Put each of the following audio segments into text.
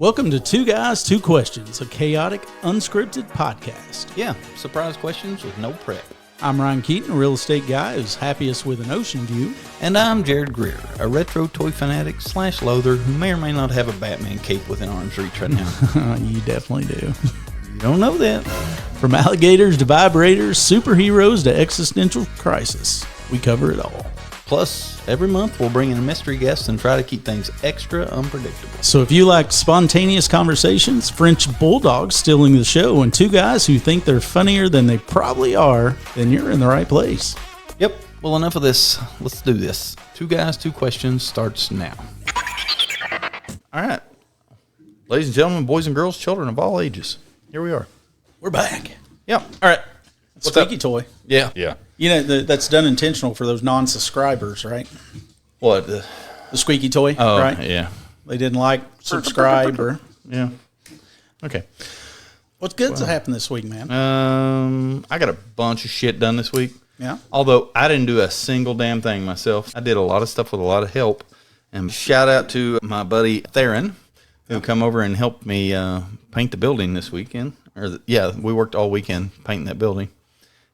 Welcome to Two Guys, Two Questions, a chaotic, unscripted podcast. Yeah, surprise questions with no prep. I'm Ryan Keaton, a real estate guy who's happiest with an ocean view. And I'm Jared Greer, a retro toy fanatic / loather who may or may not have a Batman cape within arm's reach right now. You definitely do. You don't know that. From alligators to vibrators, superheroes to existential crisis, we cover it all. Plus, every month we'll bring in a mystery guest and try to keep things extra unpredictable. So if you like spontaneous conversations, French bulldogs stealing the show, and two guys who think they're funnier than they probably are, then you're in the right place. Yep. Well, enough of this. Let's do this. Two Guys, Two Questions starts now. All right. Ladies and gentlemen, boys and girls, children of all ages, here we are. We're back. Yep. All right. Squeaky toy. Yeah. Yeah. You know, that's done intentional for those non-subscribers, right? What? The squeaky toy, Oh, right? yeah. They didn't like, subscribe, or... Yeah. Okay. What's good's happened this week, man? I got a bunch of shit done this week. Yeah. Although I didn't do a single damn thing myself. I did a lot of stuff with a lot of help. And shout out to my buddy Theron, who come over and helped me paint the building this weekend. We worked all weekend painting that building.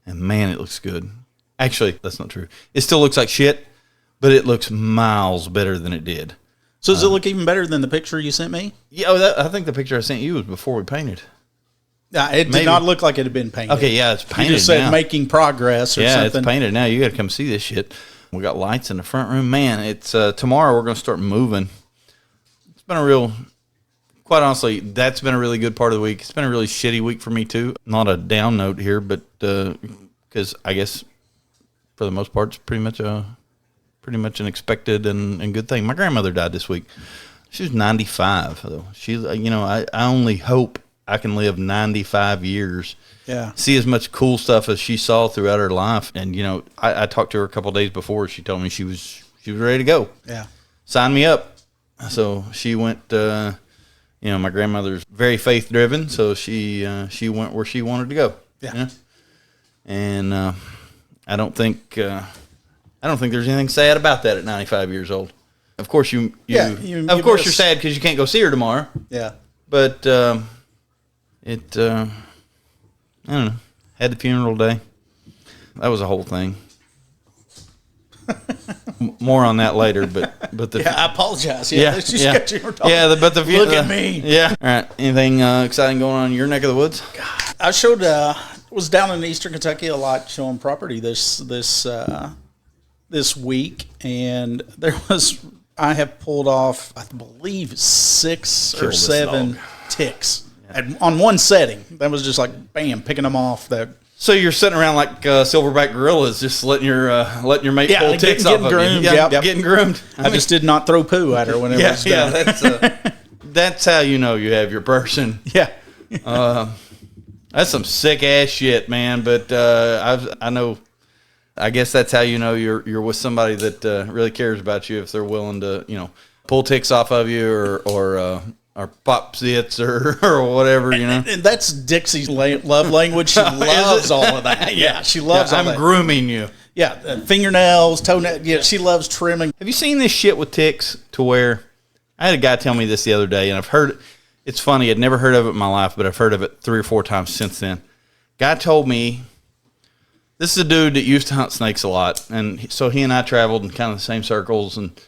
And man, it looks good. Actually, that's not true. It still looks like shit, but it looks miles better than it did. So does it look even better than the picture you sent me? Yeah, I think the picture I sent you was before we painted. It did not look like it had been painted. Okay, yeah, it's painted now. You just said making progress or something. Yeah, it's painted now. You got to come see this shit. We got lights in the front room. Man, it's tomorrow we're going to start moving. It's been quite honestly, that's been a really good part of the week. It's been a really shitty week for me too. Not a down note here, but because I guess for the most part, it's pretty much an expected and good thing. My grandmother died this week. She was 95 though. She's, I only hope I can live 95 years. Yeah. See as much cool stuff as she saw throughout her life. And, I talked to her a couple of days before. She told me she was ready to go. Yeah. Sign me up. So she went, my grandmother's very faith driven. So she went where she wanted to go. Yeah. And, I don't think there's anything sad about that at 95 years old. Of course you're sad because you can't go see her tomorrow. Yeah. But, I don't know. Had the funeral day. That was a whole thing. More on that later, but I apologize. Yeah, yeah, got you talking. Yeah, but the look at me. Yeah. All right. Anything exciting going on in your neck of the woods? God, I showed. Was down in Eastern Kentucky a lot showing property this week, and I have pulled off, I believe, 6 or 7 ticks. On one setting. That was just like, bam, picking them off. So you're sitting around like silverback gorillas, just letting your mate pull ticks off of groomed, you. Yep. Getting groomed. I just did not throw poo at her when it was done. Yeah, that's how you know you have your person. Yeah. That's some sick ass shit, man. But I guess that's how you know you're with somebody that really cares about you, if they're willing to pull ticks off of you or pop zits or whatever, And that's Dixie's love language. She loves all of that. Yeah, she loves all that. I'm grooming you. Yeah, fingernails, toenails. Yeah, she loves trimming. Have you seen this shit with ticks to where I had a guy tell me this the other day, and I've heard it. It's funny. I'd never heard of it in my life, but I've heard of it 3 or 4 times since then. Guy told me, this is a dude that used to hunt snakes a lot, and so he and I traveled in kind of the same circles, and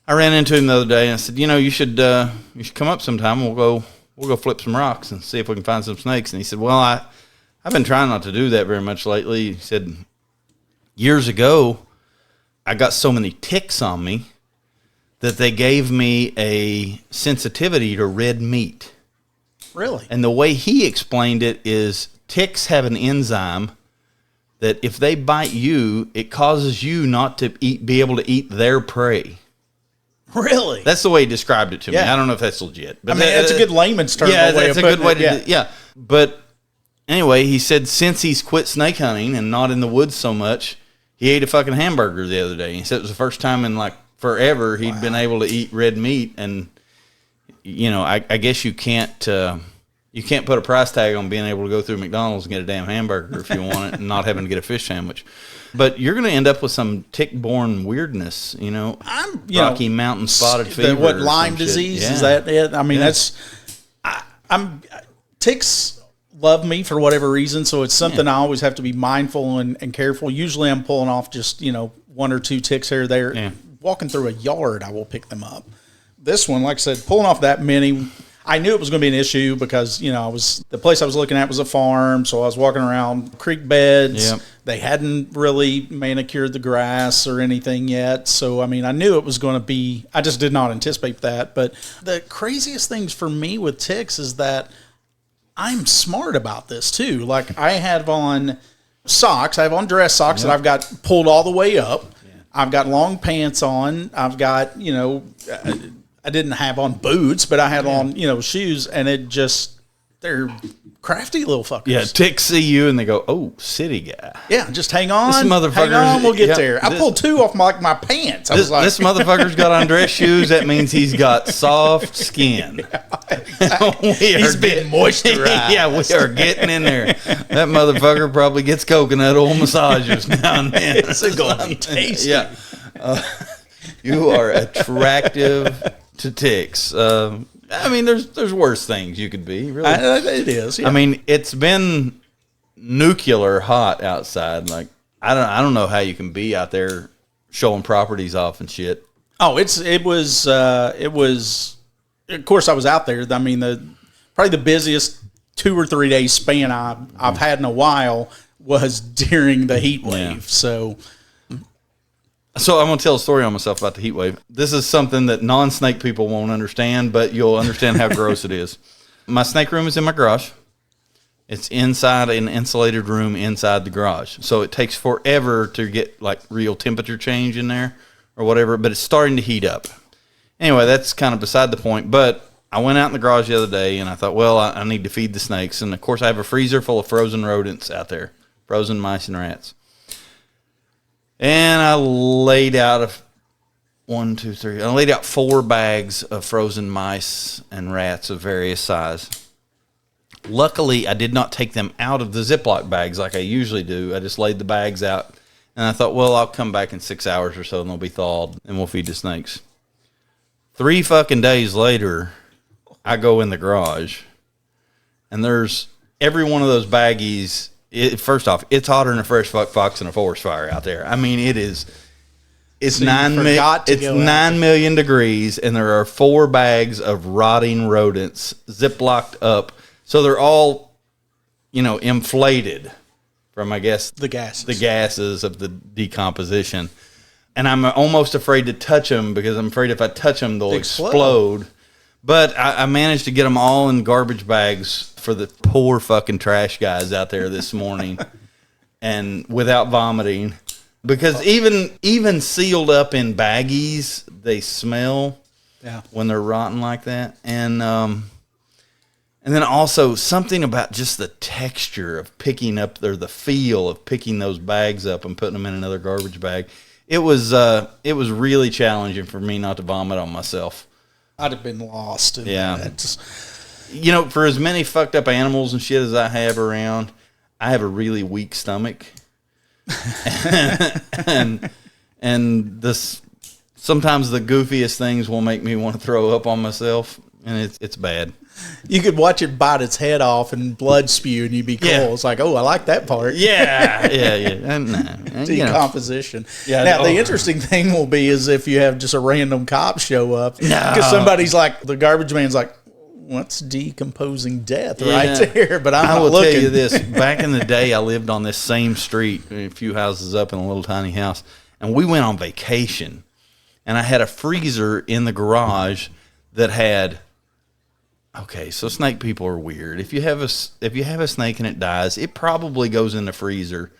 I ran into him the other day and I said, you should come up sometime. We'll go flip some rocks and see if we can find some snakes. And he said, well, I've been trying not to do that very much lately. He said, years ago, I got so many ticks on me that they gave me a sensitivity to red meat. Really? And the way he explained it is ticks have an enzyme that if they bite you, it causes you not to be able to eat their prey. Really? That's the way he described it to me. Yeah. I don't know if that's legit. But that's a good layman's term. Yeah, that's a good way to do it. Yeah. But anyway, he said since he's quit snake hunting and not in the woods so much, he ate a fucking hamburger the other day. He said it was the first time in like forever he'd been able to eat red meat. And, I guess you can't put a price tag on being able to go through McDonald's and get a damn hamburger if you want it and not having to get a fish sandwich. But you're going to end up with some tick-borne weirdness, Rocky Mountain spotted fever. What, Lyme disease? Yeah. Is that it? I mean, that's ticks love me for whatever reason, so it's something I always have to be mindful and careful. Usually I'm pulling off just, one or two ticks here or there. Yeah. Walking through a yard, I will pick them up. This one, like I said, pulling off that many, I knew it was going to be an issue because, the place I was looking at was a farm, so I was walking around creek beds. Yep. They hadn't really manicured the grass or anything yet, so, I knew it was going to be, I just did not anticipate that. But the craziest things for me with ticks is that I'm smart about this too. Like I have on socks. I have on dress socks that I've got pulled all the way up. Yeah. I've got long pants on. I've got, I didn't have on boots, but I had on, shoes, and they're crafty little fuckers. Yeah, ticks see you and they go, "Oh, city guy." Yeah, just hang on. This motherfucker. Hang on, we'll get there. I pulled two off my pants. I was like, this motherfucker's got on dress shoes. That means he's got soft skin. Exactly. He's been moisturized. Yeah, we are getting in there. That motherfucker probably gets coconut oil massages now and then. It's going to be tasty. Yeah. You are attractive to ticks. There's worse things you could be. Really, it is. Yeah. It's been nuclear hot outside. Like I don't know how you can be out there showing properties off and shit. Oh, it was. Of course, I was out there. Probably the busiest 2 or 3 day span I've had in a while was during the heat wave. Yeah. So I'm going to tell a story on myself about the heat wave. This is something that non-snake people won't understand, but you'll understand how gross it is. My snake room is in my garage. It's inside an insulated room inside the garage. So it takes forever to get like real temperature change in there or whatever, but it's starting to heat up. Anyway, that's kind of beside the point. But I went out in the garage the other day and I thought, well, I need to feed the snakes. And of course I have a freezer full of frozen rodents out there, frozen mice and rats. And I laid out I laid out 4 bags of frozen mice and rats of various size. Luckily, I did not take them out of the Ziploc bags like I usually do. I just laid the bags out. And I thought, well, I'll come back in 6 hours or so and they'll be thawed and we'll feed the snakes. 3 fucking days later, I go in the garage and there's every one of those baggies. First off, it's hotter than a fresh fuck fox in a forest fire out there. It is. It's so 9 million degrees, and there are 4 bags of rotting rodents ziplocked up. So they're all, inflated from, I guess, the gases of the decomposition. And I'm almost afraid to touch them because I'm afraid if I touch them, they'll explode. But I managed to get them all in garbage bags for the poor fucking trash guys out there this morning and without vomiting. Because even sealed up in baggies, they smell when they're rotten like that. And then also something about just the texture of picking up, or the feel of picking those bags up and putting them in another garbage bag. It was really challenging for me not to vomit on myself. I'd have been lost in that. For as many fucked up animals and shit as I have around, I have a really weak stomach. and this sometimes the goofiest things will make me want to throw up on myself, and it's bad. You could watch it bite its head off and blood spew, and you'd be cool. Yeah. It's like, oh, I like that part. Yeah. Decomposition. Yeah. Now, the interesting thing will be is if you have just a random cop show up, because somebody's like, the garbage man's like, what's decomposing death right there? But I will tell you this. Back in the day, I lived on this same street, a few houses up in a little tiny house, and we went on vacation. And I had a freezer in the garage that had... Okay, so snake people are weird. If you have a snake and it dies, it probably goes in the freezer.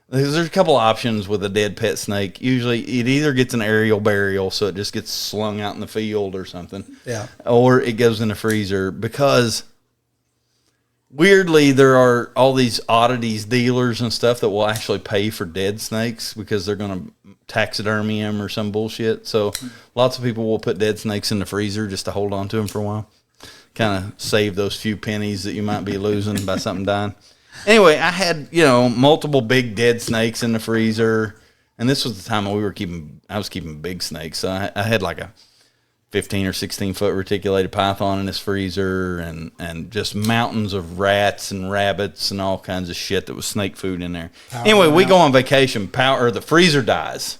There's a couple options with a dead pet snake. Usually, it either gets an aerial burial, so it just gets slung out in the field or something. Yeah. Or it goes in the freezer because, weirdly, there are all these oddities dealers and stuff that will actually pay for dead snakes because they're going to taxidermy them or some bullshit. So, lots of people will put dead snakes in the freezer just to hold on to them for a while. Kind of save those few pennies that you might be losing by something dying. Anyway, I had, multiple big dead snakes in the freezer. And this was the time I was keeping big snakes. So I had like a 15 or 16 foot reticulated python in his freezer, and just mountains of rats and rabbits and all kinds of shit that was snake food in there. Anyway, we go on vacation. The freezer dies,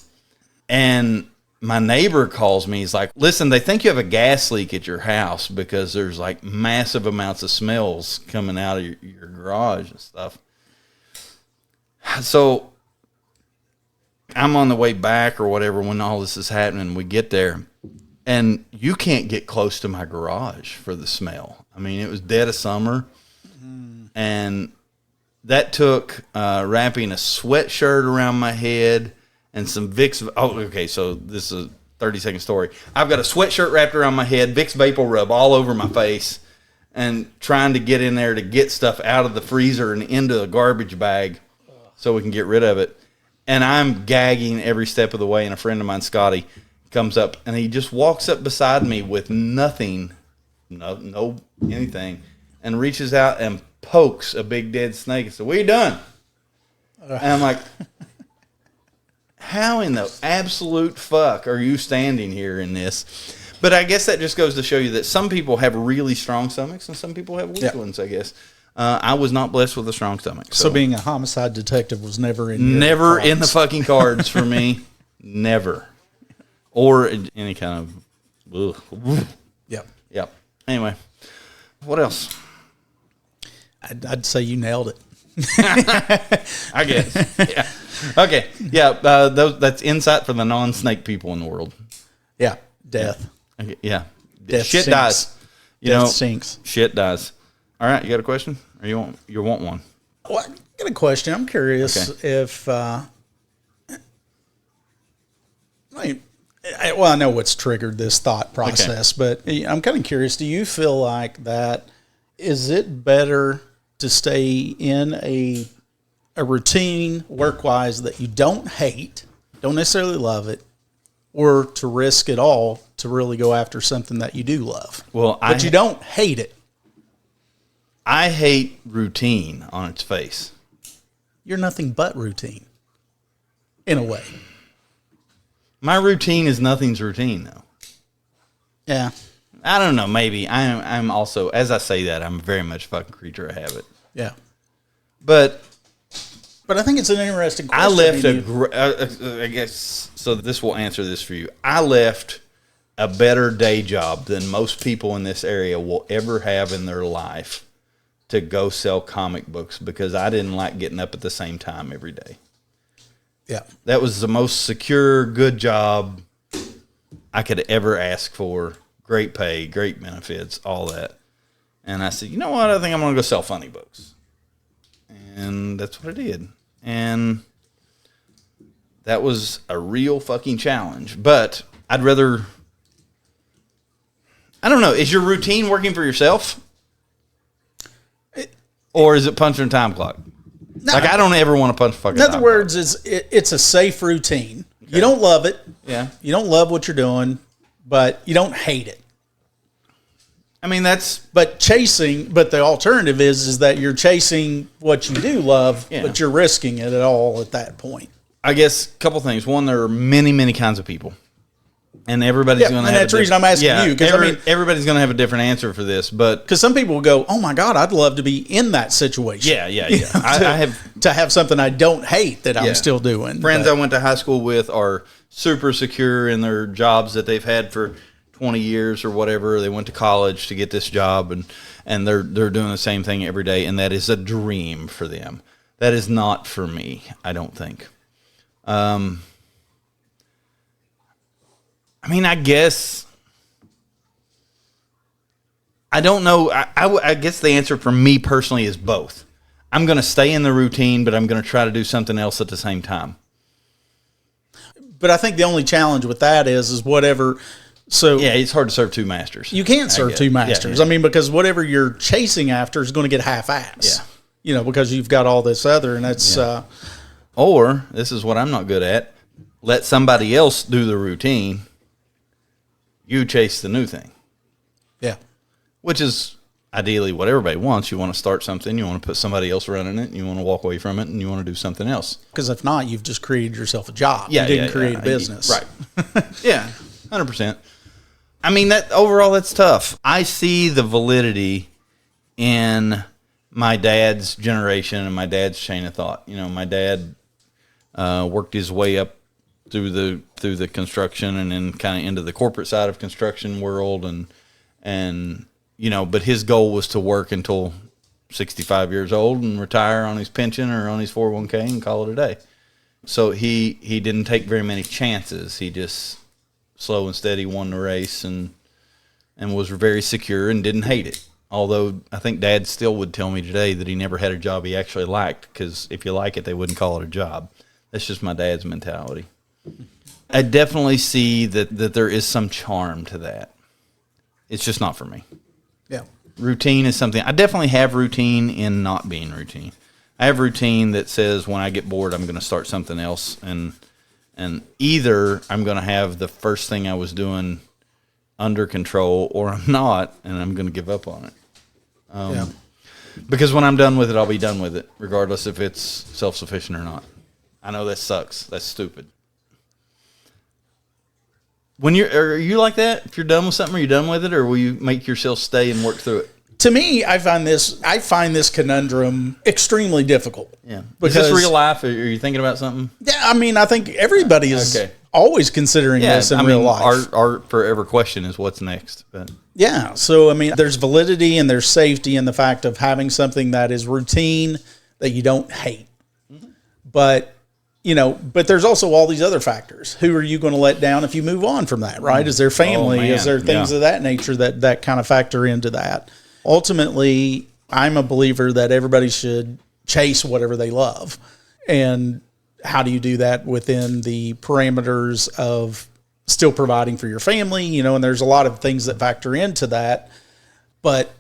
and my neighbor calls me. He's like, listen, they think you have a gas leak at your house because there's like massive amounts of smells coming out of your garage and stuff. So I'm on the way back or whatever when all this is happening. We get there, and you can't get close to my garage for the smell. I mean, it was dead of summer, and that took wrapping a sweatshirt around my head and some Vicks. Oh, okay, so this is a 30-second story. I've got a sweatshirt wrapped around my head, Vicks Vapor Rub all over my face, and trying to get in there to get stuff out of the freezer and into a garbage bag so we can get rid of it. And I'm gagging every step of the way, and a friend of mine, Scotty, comes up, and he just walks up beside me with nothing, no anything, and reaches out and pokes a big dead snake and says, "What are you doing?" And I'm like, how in the absolute fuck are you standing here in this? But I guess that just goes to show you that some people have really strong stomachs and some people have weak ones, I guess. I was not blessed with a strong stomach. So being a homicide detective was never in the fucking cards for me. Never. Or any kind of... Yep. Anyway, what else? I'd say you nailed it. I guess. Yeah. Okay. Yeah. That's insight for the non-snake people in the world. Yeah. Death. Okay. Yeah. Death shit sinks. dies. Death sinks. Shit dies. All right. You got a question? Or you want one? Well, I got a question. I'm curious if I know what's triggered this thought process, but I'm kind of curious. Do you feel like that? Is it better to stay in a routine work-wise that you don't hate, don't necessarily love it, or to risk it all to really go after something that you do love? But you don't hate it. I hate routine on its face. You're nothing but routine, in a way. My routine is nothing's routine, though. Yeah. I don't know. Maybe I'm also, as I say that, I'm very much a fucking creature of habit. Yeah. But I think it's an interesting question. I left I guess, so this will answer this for you. I left a better day job than most people in this area will ever have in their life to go sell comic books because I didn't like getting up at the same time every day. Yeah. That was the most secure, good job I could ever ask for. Great pay, great benefits, all that. And I said, you know what? I think I'm going to go sell funny books. And that's what I did. And that was a real fucking challenge. But I'd rather... I don't know. Is your routine working for yourself? Or is it punching a time clock? No. Like, I don't ever want to punch a fucking time clock. In other words, it's a safe routine. Okay. You don't love it. Yeah. You don't love what you're doing, but you don't hate it. I mean, that's... But the alternative is that you're chasing what you do love, but you're risking it at all at that point. I guess a couple things. One, there are many, many kinds of people. And everybody's going to have... And that's the reason I'm asking you. Because everybody's going to have a different answer for this, but... Because some people will go, oh my God, I'd love to be in that situation. Yeah. I have... To have something I don't hate that I'm still doing. Friends I went to high school with are super secure in their jobs that they've had for 20 years or whatever. They went to college to get this job, and they're doing the same thing every day, and that is a dream for them. That is not for me, I don't think. I mean, I guess... I don't know. I guess the answer for me personally is both. I'm going to stay in the routine, but I'm going to try to do something else at the same time. But I think the only challenge with that is whatever... So yeah, it's hard to serve two masters. You can't serve two masters. I mean, because whatever you're chasing after is going to get half-ass. Yeah. You know, because you've got all this other, and that's... Or, this is what I'm not good at, let somebody else do the routine. You chase the new thing. Yeah. Which is ideally what everybody wants. You want to start something, you want to put somebody else running it, and you want to walk away from it, and you want to do something else. Because if not, you've just created yourself a job. You didn't create a business. Right. Yeah, 100%. I mean, that overall, that's tough. I see the validity in my dad's generation and my dad's chain of thought. You know, my dad worked his way up through the construction and then kind of into the corporate side of construction world, and you know, but his goal was to work until 65 years old and retire on his pension or on his 401k and call it a day. So he didn't take very many chances. He just slow and steady won the race and was very secure and didn't hate it. Although I think Dad still would tell me today that he never had a job he actually liked, because if you like it, they wouldn't call it a job. That's just my dad's mentality. I definitely see that there is some charm to that. It's just not for me. Yeah. Routine is something. I definitely have routine in not being routine. I have routine that says when I get bored, I'm going to start something else, and either I'm going to have the first thing I was doing under control, or I'm not, and I'm going to give up on it. Because when I'm done with it, I'll be done with it, regardless if it's self-sufficient or not. I know that sucks. That's stupid. Are you like that? If you're done with something, are you done with it, or will you make yourself stay and work through it? To me, I find this conundrum extremely difficult. Yeah. Is this real life? Or are you thinking about something? Yeah, I mean, I think everybody is always considering this in real life. Our forever question is what's next. But yeah, so I mean, there's validity and there's safety in the fact of having something that is routine that you don't hate. Mm-hmm. But there's also all these other factors. Who are you going to let down if you move on from that, right? Is there family? Is there things of that nature that kind of factor into that? Ultimately, I'm a believer that everybody should chase whatever they love. And how do you do that within the parameters of still providing for your family? And there's a lot of things that factor into that. But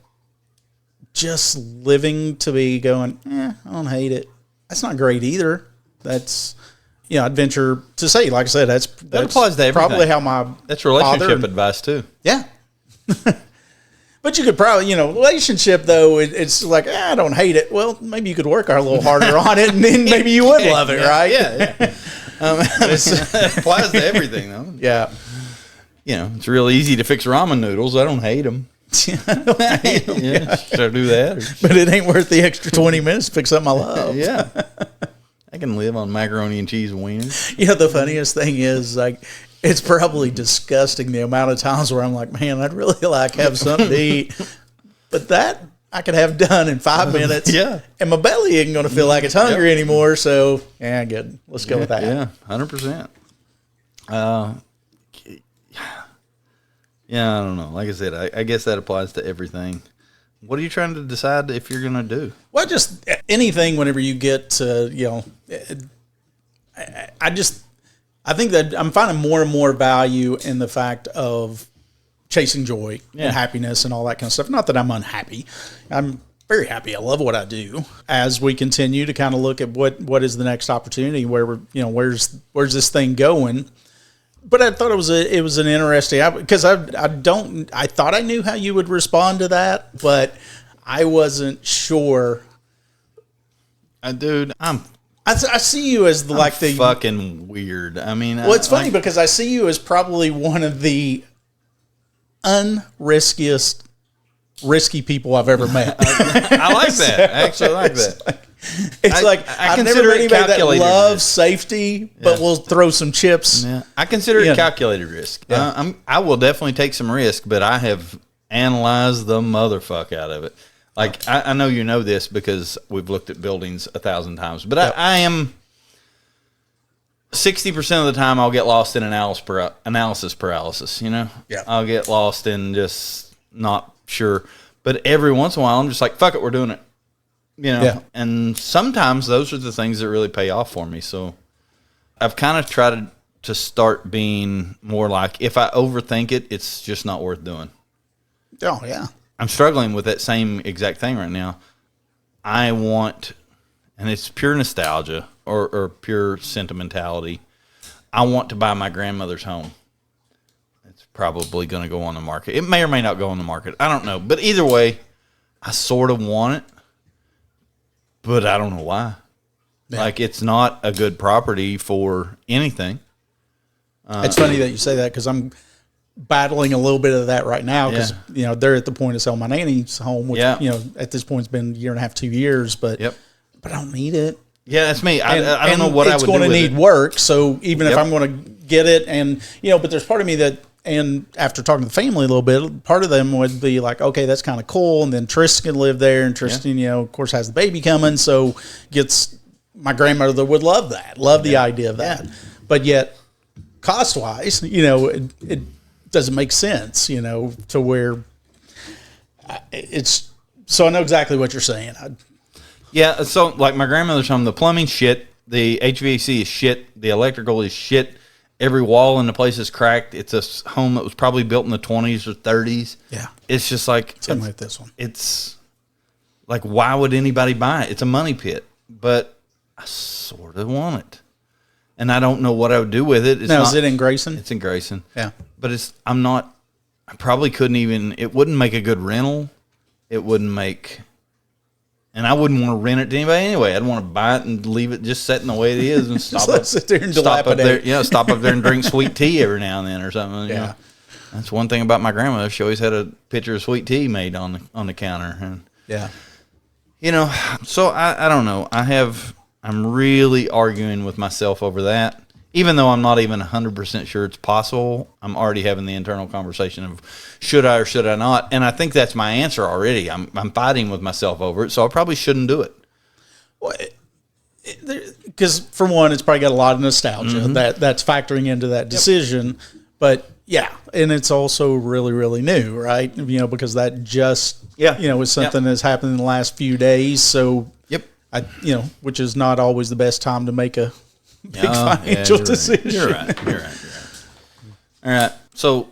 just living to be going, I don't hate it. That's not great either. That's, I'd venture to say, like I said, that applies to everything. Probably how that's relationship advice too. Yeah. But you could probably, relationship though, it's like, I don't hate it. Well, maybe you could work a little harder on it, and then maybe you would love it, right? Yeah. It applies to everything though. Yeah. It's real easy to fix ramen noodles. I don't hate them. I don't hate them. Yeah. Should I do that? But it ain't worth the extra 20 minutes to pick something I love. Yeah. I can live on macaroni and cheese and wieners. The funniest thing is, like, it's probably disgusting the amount of times where I'm like, man, I'd really like to have something to eat. But that I could have done in 5 minutes. Yeah. And my belly isn't going to feel like it's hungry anymore. So, good. Let's go with that. Yeah, 100%. Yeah, I don't know. Like I said, I guess that applies to everything. What are you trying to decide if you're going to do? Well, just anything whenever you get to, I think that I'm finding more and more value in the fact of chasing joy and happiness and all that kind of stuff. Not that I'm unhappy. I'm very happy. I love what I do. As we continue to kind of look at what is the next opportunity, where we're, where's this thing going? But I thought it was an interesting, because I thought I knew how you would respond to that, but I wasn't sure. Dude, I see you as the fucking weird. I mean, it's funny because I see you as probably one of the risky people I've ever met. I like that. I actually like that. I've never met anybody that loves safety, but will throw some chips. Yeah. I consider it calculated risk. Yeah. I will definitely take some risk, but I have analyzed the motherfuck out of it. Like, I know you know this because we've looked at buildings 1,000 times, but I am 60% of the time I'll get lost in analysis paralysis, Yeah. I'll get lost in just not sure. But every once in a while, I'm just like, fuck it, we're doing it. And sometimes those are the things that really pay off for me. So I've kind of tried to start being more like, if I overthink it, it's just not worth doing. Oh, yeah. I'm struggling with that same exact thing right now. I want, and it's pure nostalgia or pure sentimentality, I want to buy my grandmother's home. It's probably going to go on the market. It may or may not go on the market. I don't know. But either way, I sort of want it, but I don't know why. Yeah. Like, it's not a good property for anything. It's funny that you say that, because I'm battling a little bit of that right now because they're at the point of selling my nanny's home, which at this point it's been a year and a half, 2 years, but I don't need it. Yeah, that's me. I don't know what I would do with it. It's going to need work, so even if I'm going to get it, and but there's part of me that, and after talking to the family a little bit, part of them would be like, okay, that's kind of cool, and then Tristan can live there, and Tristan, of course, has the baby coming, so my grandmother would love the idea of that, but yet cost-wise, it doesn't make sense, to where it's. So I know exactly what you're saying. Yeah, so like my grandmother's home, the plumbing's shit, the HVAC is shit, the electrical is shit, every wall in the place is cracked. It's a home that was probably built in the 20s or 30s. Yeah. It's just like... Something like this one. It's like, why would anybody buy it? It's a money pit, but I sort of want it. And I don't know what I would do with it. Is it in Grayson? It's in Grayson. Yeah. But I probably couldn't even... It wouldn't make a good rental. It wouldn't make... And I wouldn't want to rent it to anybody anyway. I'd want to buy it and leave it just sitting the way it is and stop up there and stop up there and drink sweet tea every now and then or something. Yeah, that's one thing about my grandmother. She always had a pitcher of sweet tea made on the counter. And so I don't know. I'm really arguing with myself over that. Even though I'm not even 100% sure it's possible, I'm already having the internal conversation of should I or should I not? And I think that's my answer already. I'm fighting with myself over it, so I probably shouldn't do it. Well, because for one, it's probably got a lot of nostalgia that's factoring into that decision. But yeah, and it's also really, really new, right? Because that just is something that's happened in the last few days. So which is not always the best time to make a big financial decision. You're right. All right. So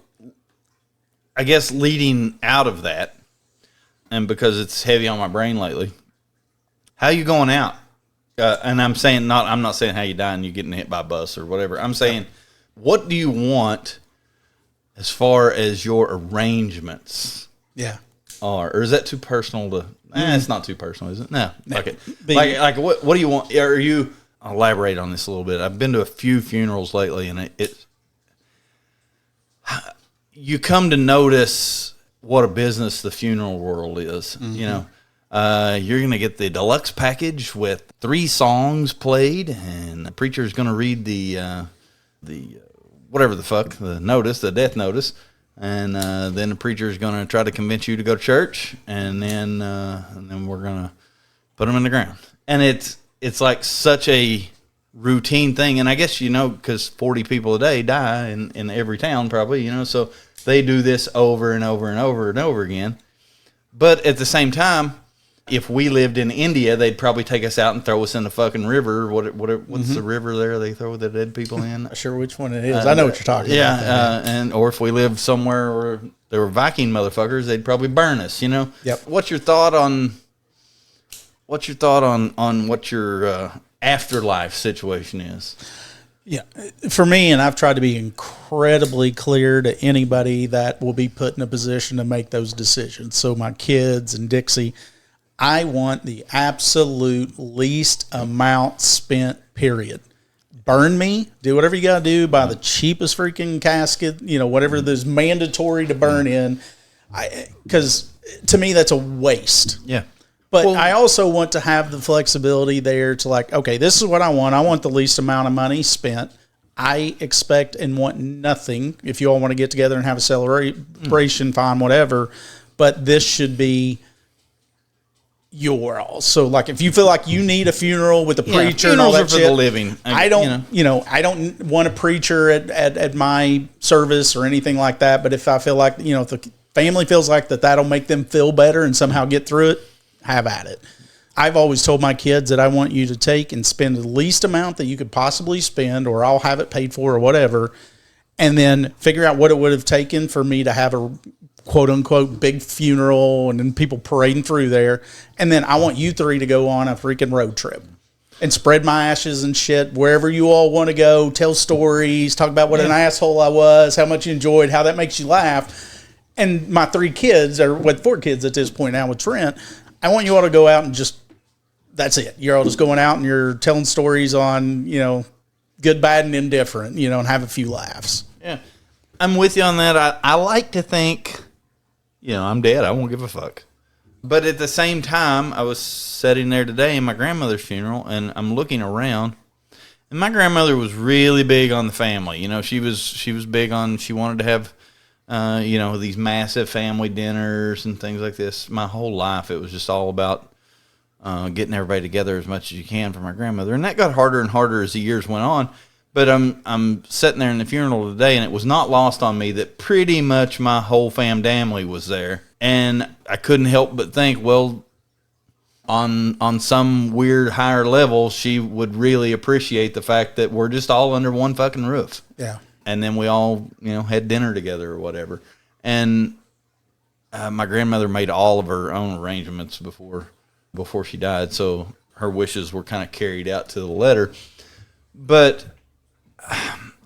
I guess leading out of that, and because it's heavy on my brain lately, how you going out? And I'm not saying how you die and you're getting hit by a bus or whatever. I'm saying, what do you want as far as your arrangements are? Or is that too personal to... it's not too personal, is it? No. Okay. Like what do you want? I'll elaborate on this a little bit. I've been to a few funerals lately, and you come to notice what a business the funeral world is. Mm-hmm. You're going to get the deluxe package with 3 songs played, and the preacher's going to read the whatever the fuck, the notice, the death notice, and then the preacher's going to try to convince you to go to church, and then we're going to put them in the ground, and it's like such a routine thing. And I guess, because 40 people a day die in every town probably, so they do this over and over and over and over again. But at the same time, if we lived in India, they'd probably take us out and throw us in the fucking river. What's the river there they throw the dead people in? Not sure which one it is. I know what you're talking about. Or if we lived somewhere where there were Viking motherfuckers, they'd probably burn us, Yep. What's your thought on what your afterlife situation is? Yeah, for me, and I've tried to be incredibly clear to anybody that will be put in a position to make those decisions. So my kids and Dixie, I want the absolute least amount spent, period. Burn me, do whatever you got to do, buy the cheapest freaking casket, whatever is mandatory to burn in. Because to me, that's a waste. Yeah. But I also want to have the flexibility there to okay, this is what I want. I want the least amount of money spent. I expect and want nothing. If you all want to get together and have a celebration, fine, whatever. But this should be yours. So if you feel like you need a funeral with a preacher and all that shit, for the living. I don't, I don't want a preacher at my service or anything like that. But if I feel like, if the family feels like that'll make them feel better and somehow get through it, have at it. I've always told my kids that I want you to take and spend the least amount that you could possibly spend, or I'll have it paid for or whatever, and then figure out what it would have taken for me to have a quote unquote big funeral and then people parading through there. And then I want you 3 to go on a freaking road trip and spread my ashes and shit wherever you all want to go, tell stories, talk about what an asshole I was, how much you enjoyed, how that makes you laugh. And my 3 kids, or 4 kids at this point now with Trent, I want you all to go out and just, that's it. You're all just going out and you're telling stories on, good, bad, and indifferent, and have a few laughs. Yeah. I'm with you on that. I like to think, I'm dead. I won't give a fuck. But at the same time, I was sitting there today in my grandmother's funeral, and I'm looking around, and my grandmother was really big on the family. She was big on, she wanted to have, these massive family dinners and things like this. My whole life, it was just all about getting everybody together as much as you can for my grandmother, and that got harder and harder as the years went on. But I'm sitting there in the funeral today, and it was not lost on me that pretty much my whole family was there. And I couldn't help but think, well, on some weird higher level, she would really appreciate the fact that we're just all under one fucking roof. Yeah. And then we all, had dinner together or whatever. And my grandmother made all of her own arrangements before she died, so her wishes were kind of carried out to the letter. But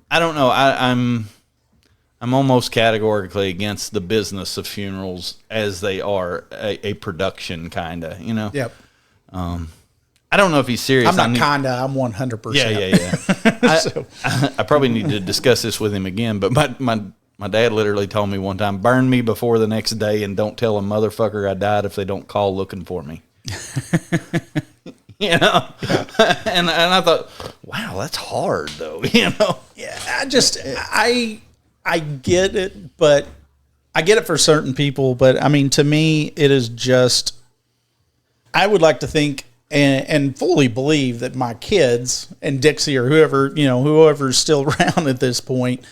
I don't know. I'm almost categorically against the business of funerals as they are a production, kind of, Yep. I don't know if he's serious. I'm not kinda. I'm 100%. Yeah. I probably need to discuss this with him again. But my dad literally told me one time, "Burn me before the next day, and don't tell a motherfucker I died if they don't call looking for me." Yeah. And I thought, wow, that's hard though. Yeah. I get it, but I get it for certain people. But I mean, to me, it is just, I would like to think and fully believe that my kids and Dixie or whoever's still around at this point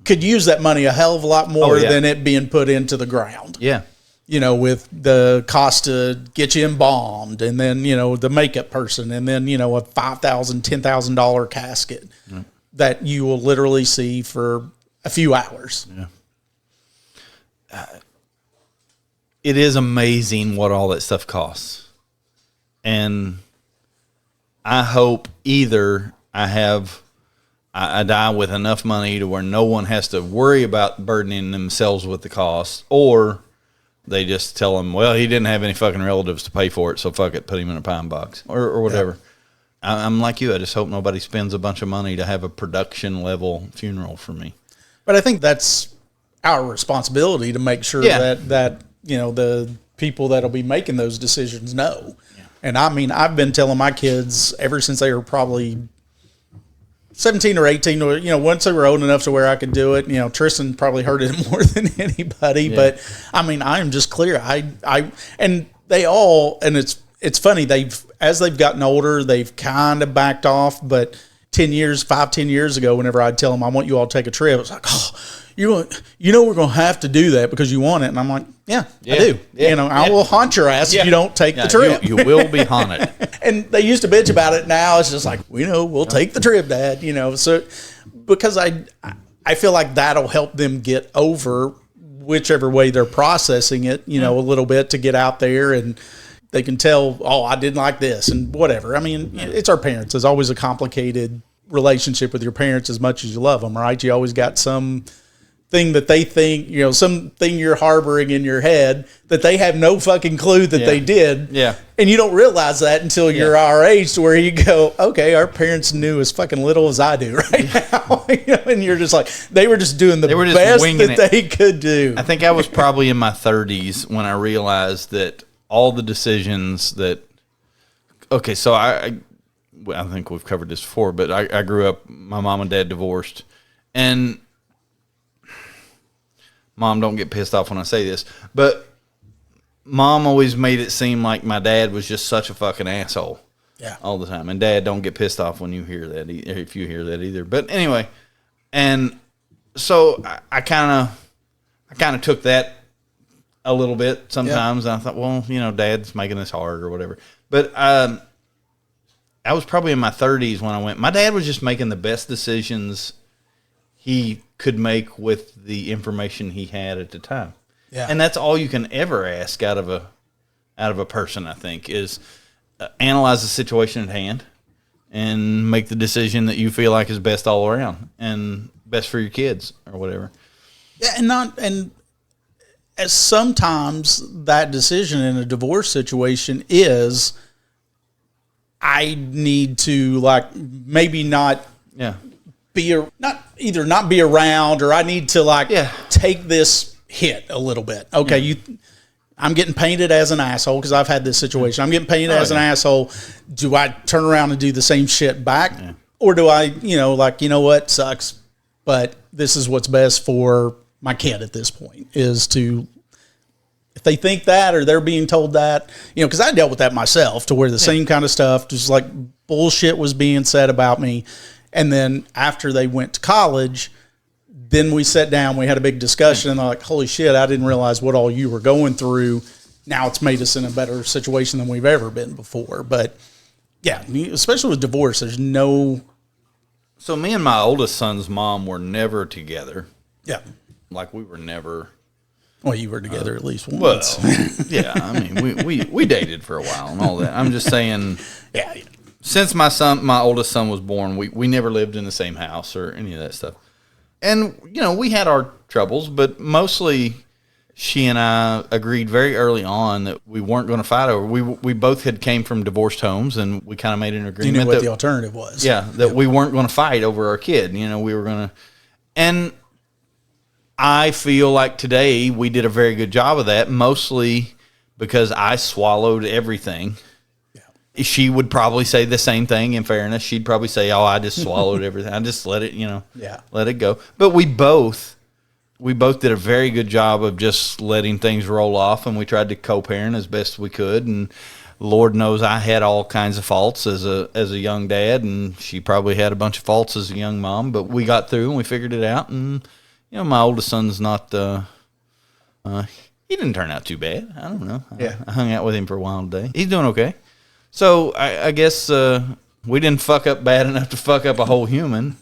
could use that money a hell of a lot more than it being put into the ground. Yeah. With the cost to get you embalmed, and then, the makeup person, and then, a $5,000, $10,000 casket that you will literally see for a few hours. Yeah. It is amazing what all that stuff costs. And I hope either I die with enough money to where no one has to worry about burdening themselves with the cost, or they just tell him, well, he didn't have any fucking relatives to pay for it, so fuck it, put him in a pine box or whatever. Yeah. I'm like you. I just hope nobody spends a bunch of money to have a production level funeral for me. But I think that's our responsibility to make sure that the people that'll be making those decisions know. Yeah. And I mean, I've been telling my kids ever since they were probably 17 or 18, once they were old enough to where I could do it. Tristan probably heard it more than anybody, but I mean, I am just clear. And they all, and it's funny, as they've gotten older, they've kind of backed off, but 10 years ago, whenever I'd tell them, I want you all to take a trip, it's like, oh, we're going to have to do that because you want it. And I'm like, I do. Yeah. I will haunt your ass if you don't take the trip. You will be haunted. And they used to bitch about it. Now it's just like, we'll take the trip, Dad. So because I feel like that'll help them get over whichever way they're processing it, a little bit, to get out there and they can tell, oh, I didn't like this and whatever. I mean, it's our parents. It's always a complicated relationship with your parents as much as you love them, right? You always got some thing that they think, something you're harboring in your head that they have no fucking clue that they did. Yeah. And you don't realize that until you're our age, to where you go, okay, our parents knew as fucking little as I do right now. And you're just like, they were just doing the best that they could do. I think I was probably in my 30s when I realized that all the decisions that, okay, so I think we've covered this before, but I grew up, my mom and dad divorced, and Mom, don't get pissed off when I say this, but Mom always made it seem like my dad was just such a fucking asshole. Yeah. All the time. And Dad, don't get pissed off when you hear that, if you hear that either. But anyway, and so I kind of took that a little bit sometimes. Yeah. And I thought, well, Dad's making this hard or whatever. But I was probably in my 30s when I went. My dad was just making the best decisions he could make with the information he had at the time. Yeah. And that's all you can ever ask out of a person, I think, is analyze the situation at hand and make the decision that you feel like is best all around and best for your kids or whatever. Yeah, and as sometimes that decision in a divorce situation is, I need to maybe not not be around, or I need to take this hit a little bit. Okay, I'm getting painted as an asshole because I've had this situation. I'm getting painted as an asshole. Do I turn around and do the same shit back? Yeah. Or do I, what, sucks, but this is what's best for my kid at this point, is to, if they think that or they're being told that, because I dealt with that myself, to where the same kind of stuff, just like bullshit was being said about me. And then after they went to college, then we sat down, we had a big discussion, and they're like, holy shit, I didn't realize what all you were going through. Now it's made us in a better situation than we've ever been before. But yeah, especially with divorce, there's no... So me and my oldest son's mom were never together. Yeah. Like, we were never... Well, you were together at least once. Well, yeah, I mean, we dated for a while and all that. I'm just saying... Yeah. Since my oldest son was born, we never lived in the same house or any of that stuff. And, we had our troubles, but mostly she and I agreed very early on that we weren't going to fight over. We both had came from divorced homes, and we kind of made an agreement. You knew what the alternative was. Yeah, that we weren't going to fight over our kid. We were going to... And I feel like today we did a very good job of that, mostly because I swallowed everything. She would probably say the same thing. In fairness, she'd probably say, "Oh, I just swallowed everything. I just let it, let it go." But we both did a very good job of just letting things roll off, and we tried to co-parent as best we could. And Lord knows I had all kinds of faults as a young dad, and she probably had a bunch of faults as a young mom. But we got through and we figured it out. And my oldest son's not. He didn't turn out too bad. I don't know. Yeah. I hung out with him for a while today. He's doing okay. So I guess we didn't fuck up bad enough to fuck up a whole human,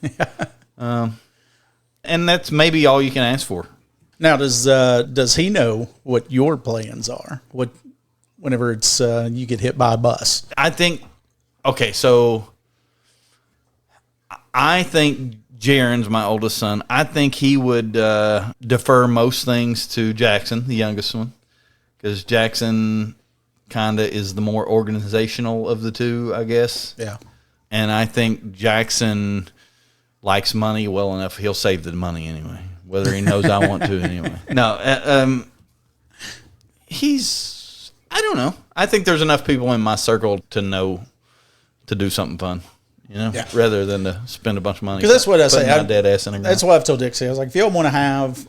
and that's maybe all you can ask for. Now, does he know what your plans are? Whenever it's you get hit by a bus? I think. Okay, so I think Jaren's my oldest son. I think he would defer most things to Jackson, the youngest one, because Jackson kind of is the more organizational of the two, I guess. Yeah. And I think Jackson likes money well enough. He'll save the money anyway, whether he knows I want to anyway. No, I don't know. I think there's enough people in my circle to know to do something fun, rather than to spend a bunch of money. Because that's what I say. My dead ass in the ground. That's what I've told Dixie. I was like, if y'all want to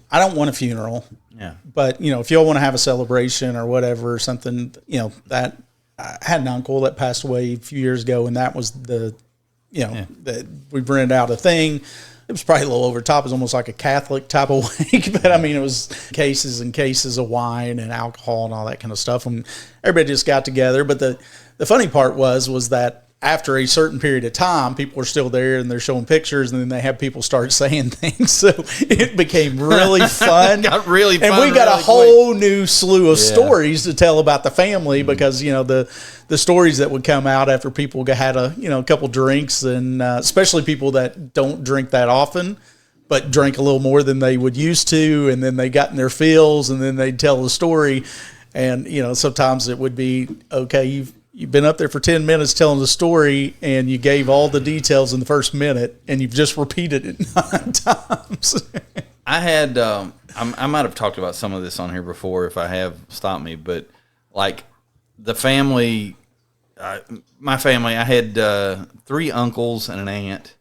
I don't want a funeral. Yeah. But, if y'all want to have a celebration or whatever, something, that I had an uncle that passed away a few years ago, and that was that we rented out a thing. It was probably a little over the top. It was almost like a Catholic type of wake, but I mean, it was cases and cases of wine and alcohol and all that kind of stuff. And everybody just got together. But the funny part was that after a certain period of time, people were still there and they're showing pictures, and then they have people start saying things. So it became really fun. Got really fun. And we got a whole new slew of stories to tell about the family, because, the stories that would come out after people had a couple drinks, and especially people that don't drink that often, but drink a little more than they would used to. And then they got in their feels, and then they'd tell the story. And, sometimes it would be, okay, You've been up there for 10 minutes telling the story, and you gave all the details in the first minute, and you've just repeated it 9 times. I had, I might have talked about some of this on here before. If I have, stop me. But like the family, my family, I had 3 uncles and an aunt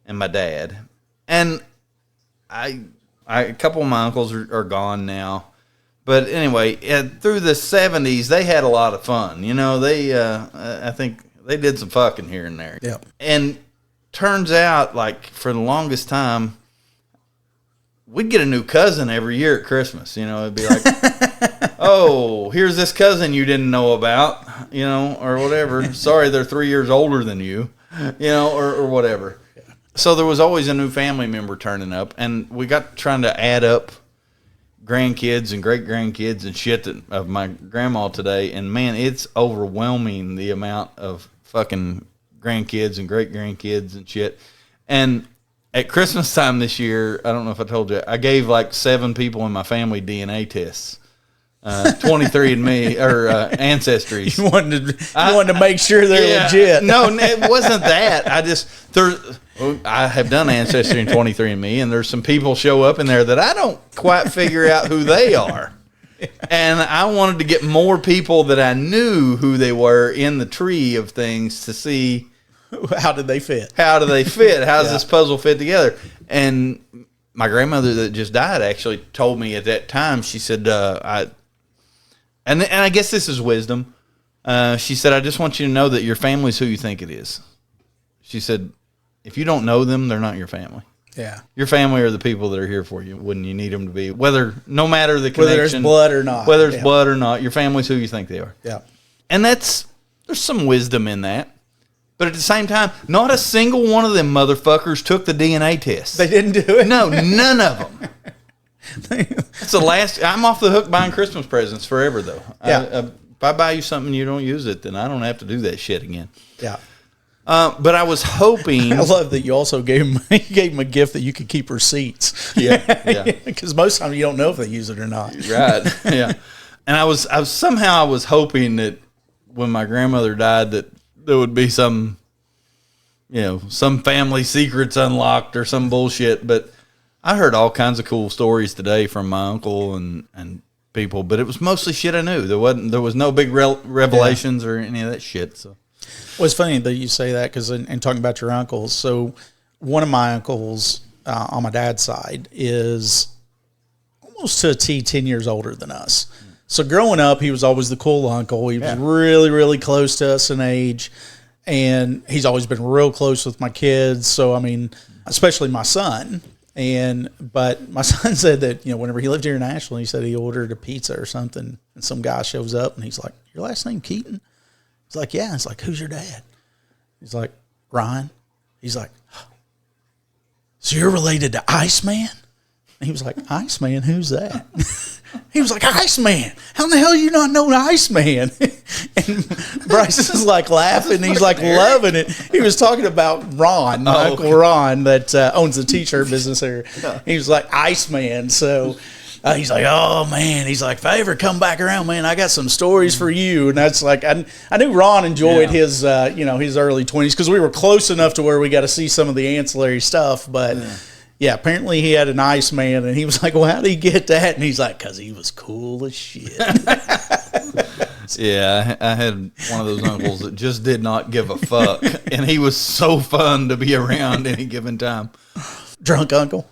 and my dad. And a couple of my uncles are gone now. But anyway, through the 70s, they had a lot of fun. I think they did some fucking here and there. Yeah. And turns out, like, for the longest time, we'd get a new cousin every year at Christmas. It'd be like, oh, here's this cousin you didn't know about, or whatever. Sorry, they're 3 years older than you, or whatever. Yeah. So there was always a new family member turning up, and we got trying to add up grandkids and great grandkids and shit of my grandma today, and man, it's overwhelming the amount of fucking grandkids and great grandkids and shit. And at Christmas time this year, I don't know if I told you, I gave like 7 people in my family DNA tests, 23andMe or Ancestry. You wanted to make sure they're legit. No, it wasn't that. Well, I have done Ancestry and 23andMe, and there's some people show up in there that I don't quite figure out who they are. And I wanted to get more people that I knew who they were in the tree of things to see how did they fit? How do they fit? How does this puzzle fit together? And my grandmother that just died actually told me at that time, she said, and I guess this is wisdom. She said, I just want you to know that your family's who you think it is. She said, if you don't know them, they're not your family. Yeah. Your family are the people that are here for you when you need them to be, no matter the connection. Whether it's blood or not. Whether it's blood or not, your family's who you think they are. Yeah. And there's some wisdom in that. But at the same time, not a single one of them motherfuckers took the DNA test. They didn't do it? No, none of them. It's the last. I'm off the hook buying Christmas presents forever, though. Yeah. If I buy you something and you don't use it, then I don't have to do that shit again. Yeah. But I was hoping. I love that you also gave him a gift that you could keep receipts. Yeah. Because most times you don't know if they use it or not. Right. Yeah. And I was hoping that when my grandmother died that there would be some family secrets unlocked or some bullshit. But I heard all kinds of cool stories today from my uncle and people, but it was mostly shit I knew. There was no big revelations or any of that shit. So, well, it's funny that you say that because in talking about your uncles, so one of my uncles on my dad's side is almost to a T 10 years older than us. So growing up, he was always the cool uncle. He was really, really close to us in age, and he's always been real close with my kids. So, I mean, especially my son. But my son said that, whenever he lived here in Ashland, he said he ordered a pizza or something, and some guy shows up, and he's like, your last name Keaton? He's like, yeah. It's like, who's your dad? He's like, Ryan. He's like, so you're related to Iceman? And he was like, Iceman? Who's that? He was like, Iceman. How in the hell you not know Iceman? And Bryce is like laughing. He's like loving it. He was talking about Ron, my Uncle Ron, that owns the t-shirt business here. He was like, Iceman. So he's like, oh, man. He's like, if I ever come back around, man, I got some stories for you. And that's like, I knew Ron enjoyed his, his early 20s because we were close enough to where we got to see some of the ancillary stuff. But yeah, apparently he had an Iceman, and he was like, well, how did he get that? And he's like, because he was cool as shit. Yeah, I had one of those uncles that just did not give a fuck, and he was so fun to be around any given time. Drunk uncle?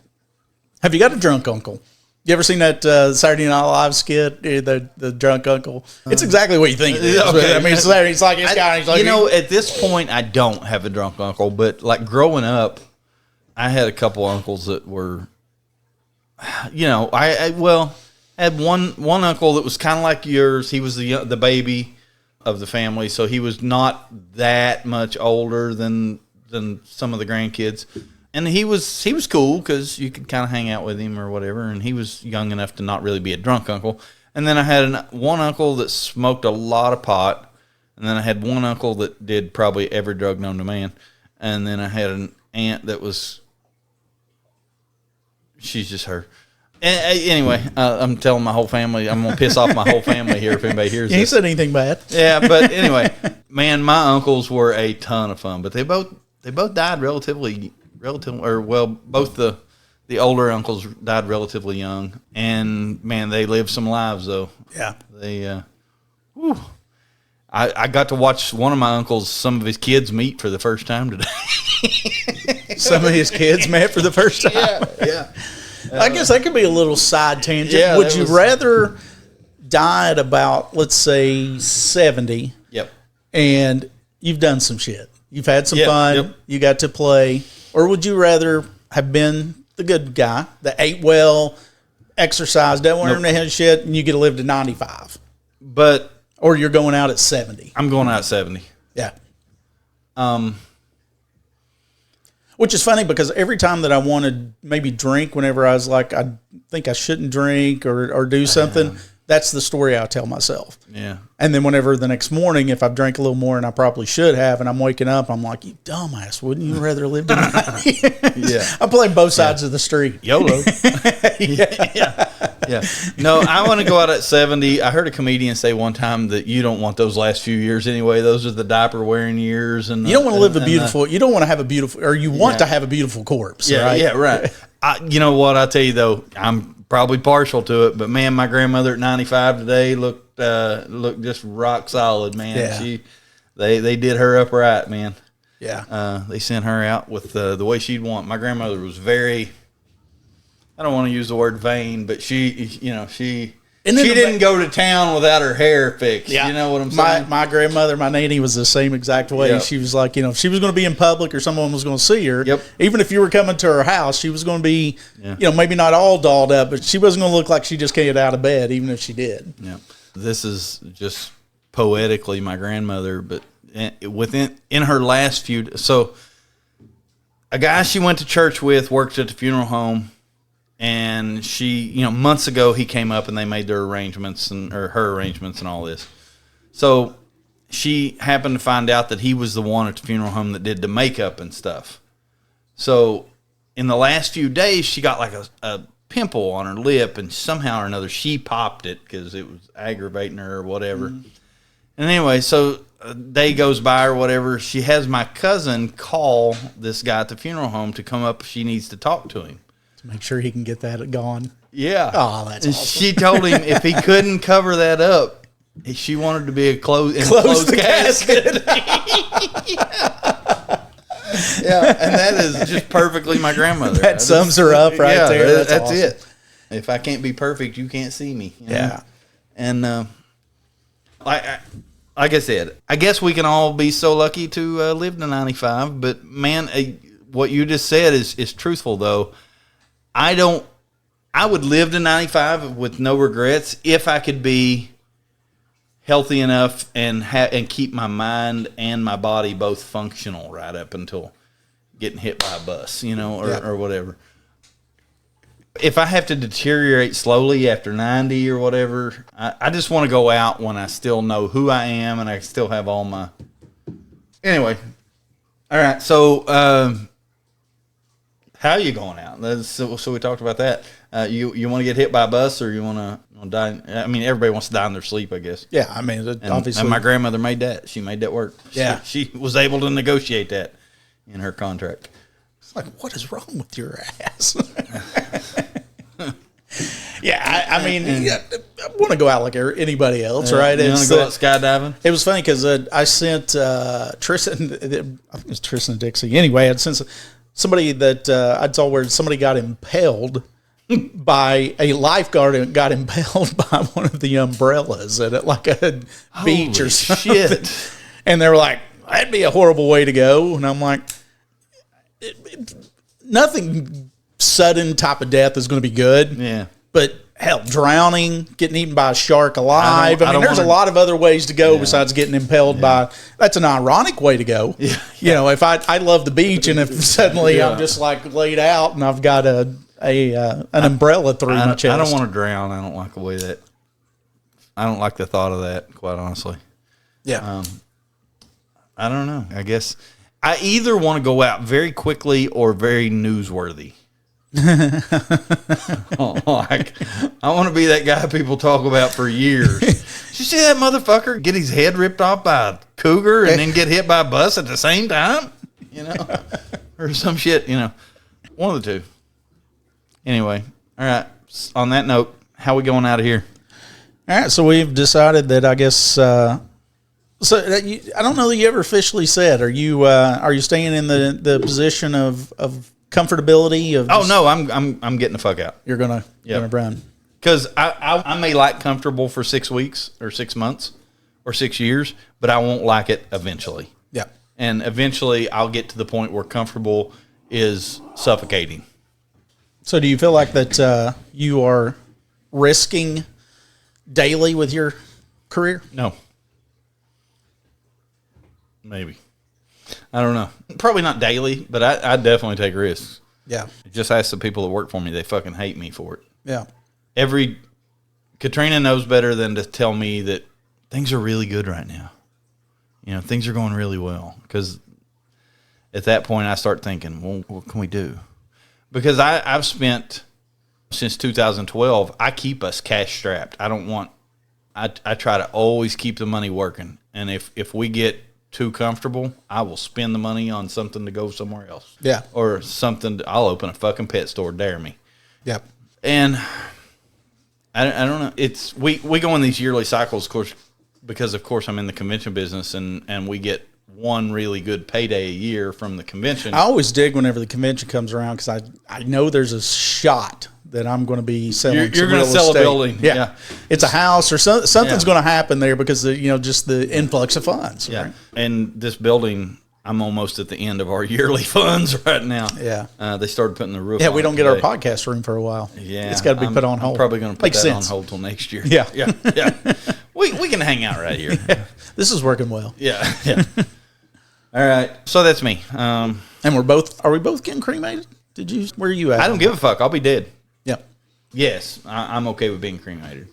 Have you got a drunk uncle? You ever seen that Saturday Night Live skit, the drunk uncle? It's exactly what you think it is. Okay. I mean, it's like this guy. He's like, at this point, I don't have a drunk uncle, but like growing up, I had a couple uncles that were, I had one uncle that was kind of like yours. He was the baby of the family, so he was not that much older than some of the grandkids. And he was cool because you could kind of hang out with him or whatever, and he was young enough to not really be a drunk uncle. And then I had one uncle that smoked a lot of pot, and then I had one uncle that did probably every drug known to man, and then I had an aunt that was... She's just her. Anyway, I'm telling my whole family. I'm going to piss off my whole family here if anybody hears this. He said anything bad. Yeah, but anyway, man, my uncles were a ton of fun. But they both died both the older uncles died relatively young. And, man, they lived some lives, though. Yeah. I got to watch one of my uncles, some of his kids meet for the first time today. Some of his kids met for the first time. Yeah. I guess that could be a little side tangent. Yeah, Would you rather die at about, let's say, 70? Yep. And you've done some shit. You've had some fun. Yep. You got to play. Or would you rather have been the good guy that ate well, exercised, don't wear any shit, and you get to live to 95? Or you're going out at 70? I'm going out at 70. Yeah. Which is funny because every time that I wanted maybe drink, whenever I was like, I think I shouldn't drink or do something, that's the story I tell myself. Yeah. And then whenever the next morning, if I've drank a little more and I probably should have, and I'm waking up, I'm like, you dumbass, wouldn't you rather live tonight? Yeah. I'm playing both sides of the street. YOLO. Yeah. Yeah. No, I want to go out at 70. I heard a comedian say one time that you don't want those last few years anyway. Those are the diaper wearing years, and you don't want to live a beautiful. You don't want to have a beautiful, or you want to have a beautiful corpse. Yeah, right? yeah, right. You know what? I tell you though, I'm probably partial to it, but man, my grandmother at 95 today looked just rock solid, man. Yeah. They did her up right, man. Yeah. They sent her out with the way she'd want. My grandmother was very, I don't want to use the word vain, but she didn't go to town without her hair fixed. Yeah. You know what I'm saying? My grandmother, my nanny, was the same exact way. Yep. She was like, if she was going to be in public or someone was going to see her, yep. even if you were coming to her house, she was going to be, maybe not all dolled up, but she wasn't going to look like she just came out of bed, even if she did. Yeah. This is just poetically my grandmother, but in her last few, so a guy she went to church with worked at the funeral home. And she, months ago, he came up and they made their arrangements or her arrangements and all this. So she happened to find out that he was the one at the funeral home that did the makeup and stuff. So in the last few days, she got like a pimple on her lip, and somehow or another she popped it because it was aggravating her or whatever. Mm-hmm. And anyway, so a day goes by or whatever. She has my cousin call this guy at the funeral home to come up. She needs to talk to him. Make sure he can get that gone. Yeah. Oh, that's awesome. She told him if he couldn't cover that up, she wanted to be a closed casket. Yeah, and that is just perfectly my grandmother. That sums her up right there. That's awesome. It. If I can't be perfect, you can't see me. You know? Yeah. And like I said, I guess we can all be so lucky to live to 95. But man, what you just said is truthful though. I would live to 95 with no regrets if I could be healthy enough and keep my mind and my body both functional right up until getting hit by a bus, or whatever. If I have to deteriorate slowly after 90 or whatever, I just want to go out when I still know who I am and I still have all my... Anyway. All right. So... how are you going out? So we talked about that. You want to get hit by a bus or you want to die? I mean, everybody wants to die in their sleep, I guess. Yeah, I mean, obviously. And my grandmother made that. She made that work. Yeah. She was able to negotiate that in her contract. It's like, what is wrong with your ass? Yeah, I mean, I want to go out like anybody else, right? You want to go out skydiving? It was funny because I sent Tristan, I think it was Tristan Dixie. Anyway, I'd sent somebody that I saw where somebody got impaled by a lifeguard and got impaled by one of the umbrellas at like a beach or something. Shit. And they were like, that'd be a horrible way to go. And I'm like, nothing sudden type of death is going to be good. Yeah. But hell, drowning, getting eaten by a shark alive. I mean, there's a lot of other ways to go besides getting impaled by. That's an ironic way to go. Yeah. If I love the beach, and if suddenly I'm just like laid out and I've got an umbrella through my chest. I don't want to drown. I don't like the way that. I don't like the thought of that, quite honestly. Yeah. I don't know. I guess I either want to go out very quickly or very newsworthy. I want to be that guy people talk about for years. Did you see that motherfucker get his head ripped off by a cougar and then get hit by a bus at the same time? Or some shit, one of the two. Anyway, all right. On that note, how we going out of here? All right, so we've decided that I guess. I don't know that you ever officially said. Are you staying in the position of comfortability of? Oh no, I'm getting the fuck out. You're gonna run because I may like comfortable for 6 weeks or 6 months or 6 years, but I won't like it eventually. Yeah, and eventually I'll get to the point where comfortable is suffocating. So do you feel like that you are risking daily with your career? No. Maybe. I don't know. Probably not daily, but I definitely take risks. Yeah. Just ask the people that work for me. They fucking hate me for it. Yeah. Katrina knows better than to tell me that things are really good right now. Things are going really well. Because at that point, I start thinking, well, what can we do? Because I've spent since 2012, I keep us cash strapped. I don't want. I try to always keep the money working, and if we get too comfortable, I will spend the money on something to go somewhere else. Yeah. Or something. I'll open a fucking pet store. Dare me. Yep. And I don't know. It's we go in these yearly cycles, of course, because of course I'm in the convention business, and we get one really good payday a year from the convention. I always dig whenever the convention comes around because I know there's a shot that I'm going to be selling. You're going to sell estate. a building. Yeah. It's a house or something's going to happen there because of, just the influx of funds. Yeah. Right? And this building, I'm almost at the end of our yearly funds right now. Yeah. They started putting the roof Yeah, on we don't today. get our podcast room for a while. Yeah. It's got to be put on hold. I'm probably going to put Makes that sense. on hold till next year. Yeah. Yeah. Yeah. we can hang out right here. Yeah. This is working well. Yeah. Yeah. All right. So that's me. And are we both getting cremated? Where are you at? I don't give a fuck. I'll be dead. Yeah. Yes. I'm okay with being cremated.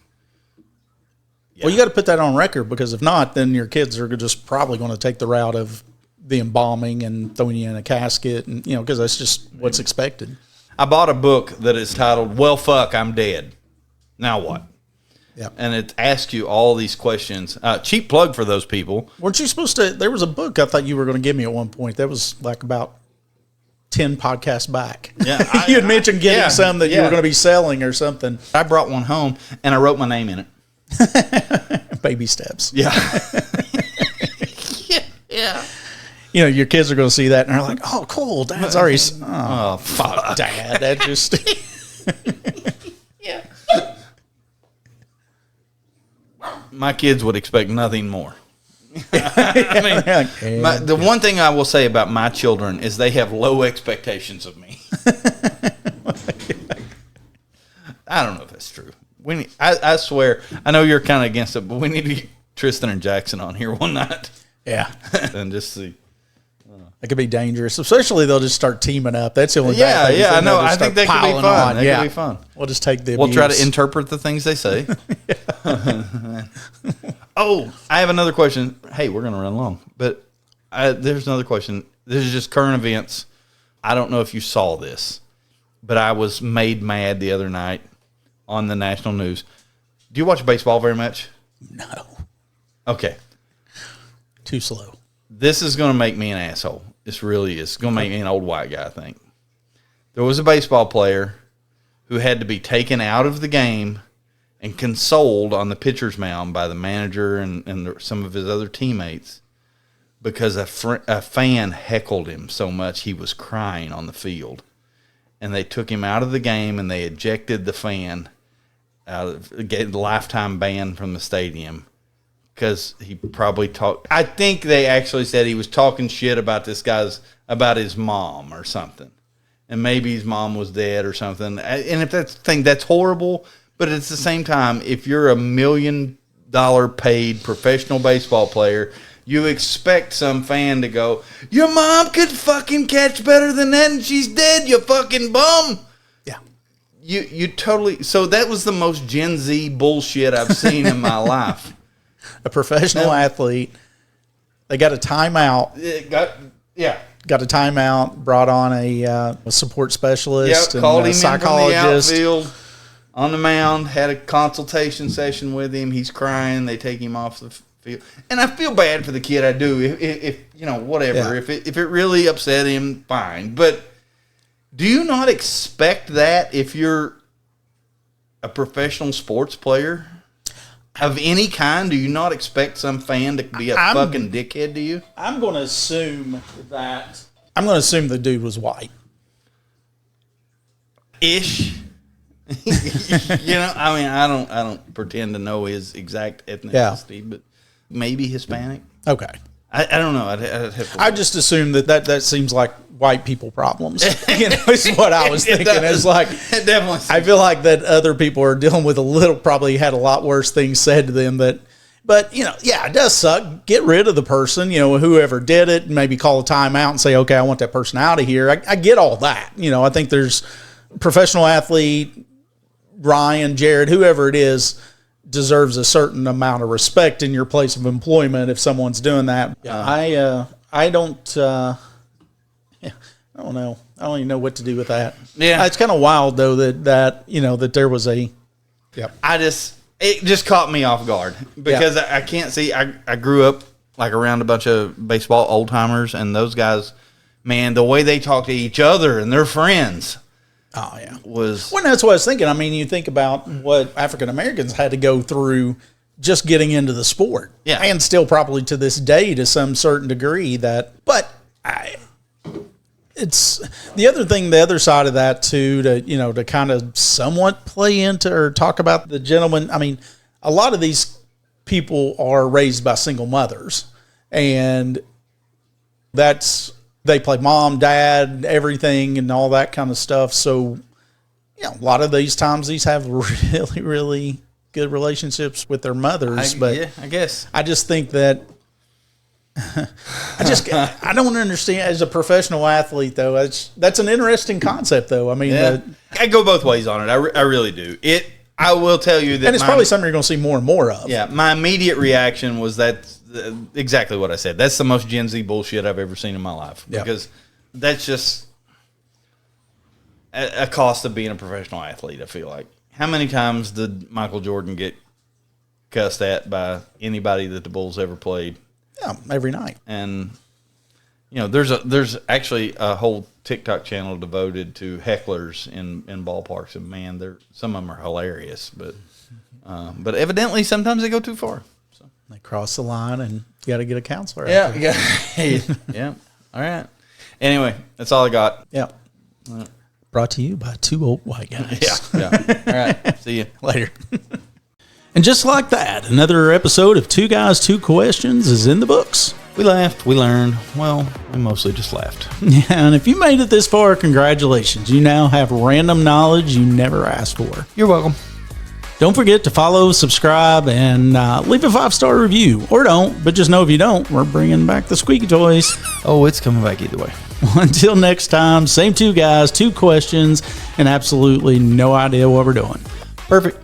Yeah. Well, you got to put that on record because if not, then your kids are just probably going to take the route of the embalming and throwing you in a casket, and because that's just what's expected. I bought a book that is titled "Well, Fuck, I'm Dead. Now What?" Yeah, and it asks you all these questions. Cheap plug for those people. Weren't you supposed to? There was a book I thought you were going to give me at one point. That was like about 10 podcasts back. Yeah, you had mentioned getting some that you were going to be selling or something. I brought one home and I wrote my name in it. Baby steps. Yeah. Yeah. Your kids are going to see that and they're like, "Oh, cool, Dad's already." Oh, fuck, Dad, that just. Yeah. My kids would expect nothing more. The one thing I will say about my children is they have low expectations of me. I don't know if that's true. I swear, I know you're kind of against it, but we need to get Tristan and Jackson on here one night. Yeah. And just see. That could be dangerous. Especially they'll just start teaming up. That's the only Yeah, bad thing. I know. I think that could be fun. That could be fun. We'll just take the We'll abuse. try to interpret the things they say. Oh, I have another question. Hey, we're going to run long. But there's another question. This is just current events. I don't know if you saw this, but I was made mad the other night on the national news. Do you watch baseball very much? No. Okay. Too slow. This is going to make me an asshole. This really is. It's going to make me an old white guy, I think. There was a baseball player who had to be taken out of the game and consoled on the pitcher's mound by the manager and some of his other teammates because a fan heckled him so much he was crying on the field. And they took him out of the game and they ejected the fan, gave the lifetime ban from the stadium. Because he probably talked. I think they actually said he was talking shit about about his mom or something, and maybe his mom was dead or something. And if that's horrible, but at the same time, if you're a $1 million paid professional baseball player, you expect some fan to go, "Your mom could fucking catch better than that, and she's dead. You fucking bum." Yeah. You totally. So that was the most Gen Z bullshit I've seen in my life. A professional athlete, they got a timeout. Got a timeout, brought on a support specialist and called him a psychologist. In from the outfield, on the mound, had a consultation session with him. He's crying. They take him off the field. And I feel bad for the kid. I do. If whatever. Yeah. If it really upset him, fine. But do you not expect that if you're a professional sports player? Of any kind, do you not expect some fan to be a fucking dickhead to you? I'm going to assume the dude was white. Ish. I don't pretend to know his exact ethnicity, but maybe Hispanic. Okay. I don't know. I'd have to I just assumed that seems like white people problems. Is what I was thinking. It's like it definitely. I feel like that other people are dealing with probably had a lot worse things said to them. But it does suck. Get rid of the person. Whoever did it, maybe call a timeout and say, okay, I want that person out of here. I get all that. I think there's professional athlete, Ryan, Jared, whoever it is, deserves a certain amount of respect in your place of employment if someone's doing that. I don't. I don't know. I don't even know what to do with that. Yeah. It's kind of wild though that that there was a. Yep. It just caught me off guard because I can't see. I grew up like around a bunch of baseball old timers, and those guys, man, the way they talk to each other and their friends. Oh yeah. Was well, that's what I was thinking. I mean, you think about what African Americans had to go through just getting into the sport. Yeah. And still probably to this day to some certain degree it's the other thing, the other side of that too, to kind of somewhat play into or talk about the gentleman. I mean, a lot of these people are raised by single mothers, and they play mom, dad, everything and all that kind of stuff. So, a lot of these times these have really, really good relationships with their mothers. I guess. I just think that I don't understand as a professional athlete though. That's an interesting concept though. I mean, I go both ways on it. I really do. I will tell you that, and it's probably something you're going to see more and more of. Yeah, my immediate reaction was exactly what I said. That's the most Gen Z bullshit I've ever seen in my life because that's just a cost of being a professional athlete. I feel like how many times did Michael Jordan get cussed at by anybody that the Bulls ever played? Yeah, every night. And there's actually a whole TikTok channel devoted to hecklers in ballparks, and man, some of them are hilarious, but evidently sometimes they go too far. So they cross the line, and you got to get a counselor. Yeah, yeah. All right. Anyway, that's all I got. Yeah. Brought to you by two old white guys. Yeah. All right. See you later. And just like that, another episode of Two Guys, Two Questions is in the books. We laughed, we learned. Well, we mostly just laughed. Yeah, and if you made it this far, congratulations. You now have random knowledge you never asked for. You're welcome. Don't forget to follow, subscribe, and leave a 5-star review. Or don't, but just know if you don't, we're bringing back the squeaky toys. Oh, it's coming back either way. Until next time, same two guys, two questions, and absolutely no idea what we're doing. Perfect.